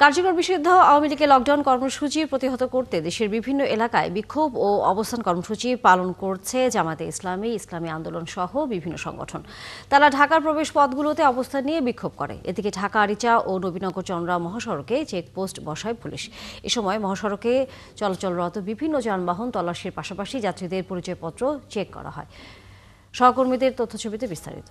কার্যকর নিষিদ্ধ আওয়ামী লীগের লকডাউন কর্মসূচি প্রতিহত করতে দেশের বিভিন্ন এলাকায় বিক্ষোভ ও অবস্থান কর্মসূচি পালন করছে জামায়াতে ইসলামী, ইসলামী আন্দোলন সহ বিভিন্ন সংগঠন। তারা ঢাকার প্রবেশ পথগুলোতে অবস্থান নিয়ে বিক্ষোভ করে। এদিকে ঢাকা আরিচা ও নবীনগর চন্দ্রা মহাসড়কে চেকপোস্ট বসায় পুলিশ। এ সময় মহাসড়কে চলাচলরত বিভিন্ন যানবাহন তল্লাশির পাশাপাশি যাত্রীদের পরিচয়পত্র চেক করা হয়। সহকর্মীদের তথ্যছবিতে বিস্তারিত।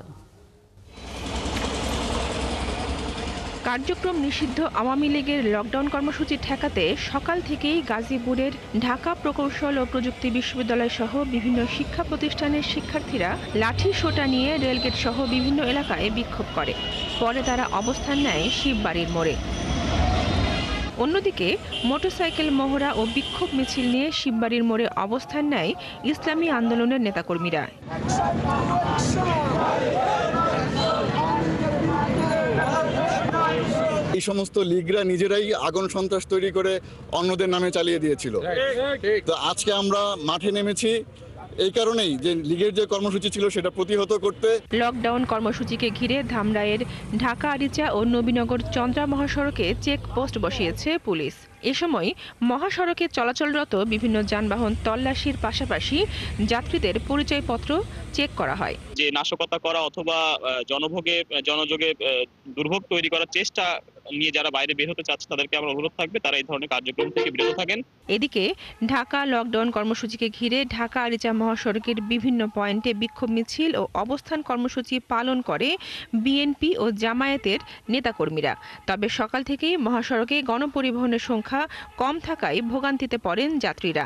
কার্যক্রম নিষিদ্ধ আওয়ামী লীগের লকডাউন কর্মসূচি ঠেকাতে সকাল থেকেই গাজীপুরের ঢাকা প্রকৌশল ও প্রযুক্তি বিশ্ববিদ্যালয় সহ বিভিন্ন শিক্ষা প্রতিষ্ঠানের শিক্ষার্থীরা লাঠি সোটা নিয়ে রেলগেট সহ বিভিন্ন এলাকায় বিক্ষোভ করে। পরে তারা অবস্থান নেয় শিববাড়ির মোড়ে। অন্যদিকে মোটরসাইকেল মহড়া ও বিক্ষোভ মিছিল নিয়ে শিববাড়ির মোড়ে অবস্থান নেয় ইসলামী আন্দোলনের নেতাকর্মীরা। এই সমস্ত লীগরা নিজেরাই আগুন সন্ত্রাস তৈরি করে অন্যদের নামে চালিয়ে দিয়েছিল। তো আজকে আমরা মাঠে নেমেছি এই কারণেই যে লীগের যে কর্মসূচি ছিল সেটা প্রতিহত করতে। লকডাউন কর্মসূচিকে ঘিরে ধামরাইয়ের ঢাকা আরিচা ও নবীনগর চন্দ্রা মহাসড়কে চেকপোস্ট বসিয়েছে পুলিশ। এ সময় মহাসড়কে চলাচলরত বিভিন্ন যানবাহন তল্লাশির পাশাপাশি যাত্রীদের পরিচয়পত্র চেক করা হয়। যে নাশকতা করা অথবা জনযোগে দুর্ভোগ তৈরি করার চেষ্টা নিয়ে যারা বাইরে বের হতে চাচ্ছে তাদেরকে আমরা অনুরোধ থাকবে তারা এই ধরনের কার্যক্রম থেকে বিরত থাকেন। এদিকে ঢাকা লকডাউন কর্মসূচিকে ঘিরে ঢাকা আরিচা মহাসড়কের বিভিন্ন পয়েন্টে বিক্ষোভ মিছিল ও অবস্থান কর্মসূচি পালন করে বিএনপি ও জামায়াতের নেতাকর্মীরা। তবে সকাল থেকেই মহাসড়কে গণপরিবহনের সংখ্যা কম থাকায় ভোগান্তিতে পড়েন যাত্রীরা।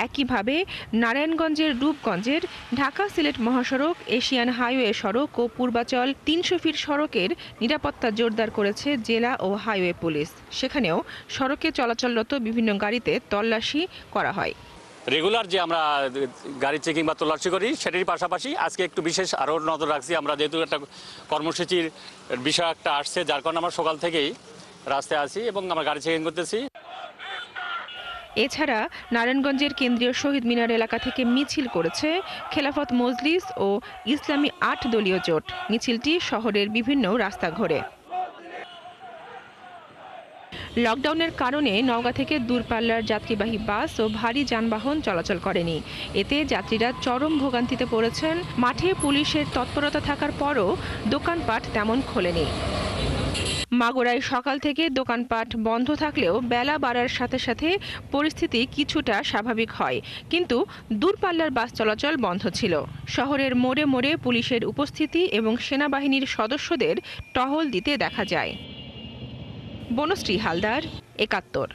একইভাবে নারায়ণগঞ্জের রূপগঞ্জের ঢাকা সিলেট মহাসড়ক, এশিয়ান হাইওয়ে সড়ক ও পূর্বাচল ৩০০ ফিট সড়কের নিরাপত্তা জোরদার করেছে জেলা ও হাইওয়ে পুলিশ। সেখানেও সড়কে চলাচলরত বিভিন্ন গাড়িতে তল্লাশি করা হয়। রেগুলার যে আমরা গাড়ি চেকিং বা তল্লাশি করি সেটির পাশাপাশি আজকে একটু বিশেষ আরও নজর রাখছি। আমরা যেহেতু একটা কর্মসূচির বিষয় একটা আসছে, যার কারণে আমরা সকাল থেকেই রাস্তায় আছি এবং আমরা গাড়ি চেকিং করতেছি। এছাড়া নারায়ণগঞ্জের কেন্দ্রীয় শহীদ মিনার এলাকা থেকে মিছিল করেছে খেলাফত মজলিস ও ইসলামী ৮ দলীয় জোট। মিছিলটি শহরের বিভিন্ন রাস্তা ঘোরে। লকডাউনের কারণে নওগাঁ থেকে দূরপাল্লার যাত্রীবাহী বাস ও ভারী যানবাহন চলাচল করেনি। এতে যাত্রীরা চরম ভোগান্তিতে পড়েছেন। মাঠে পুলিশের তৎপরতা থাকার পরও দোকানপাট তেমন খোলেনি। মাগুরায় সকাল থেকে দোকানপাট বন্ধ থাকলেও বেলা বাড়ার সাথে সাথে পরিস্থিতি কিছুটা স্বাভাবিক হয়, কিন্তু দূরপাল্লার বাস চলাচল বন্ধ ছিল। শহরের মোড়ে মোড়ে পুলিশের উপস্থিতি এবং সেনাবাহিনীর সদস্যদের টহল দিতে দেখা যায়। বনশ্রী হালদার, ৭১।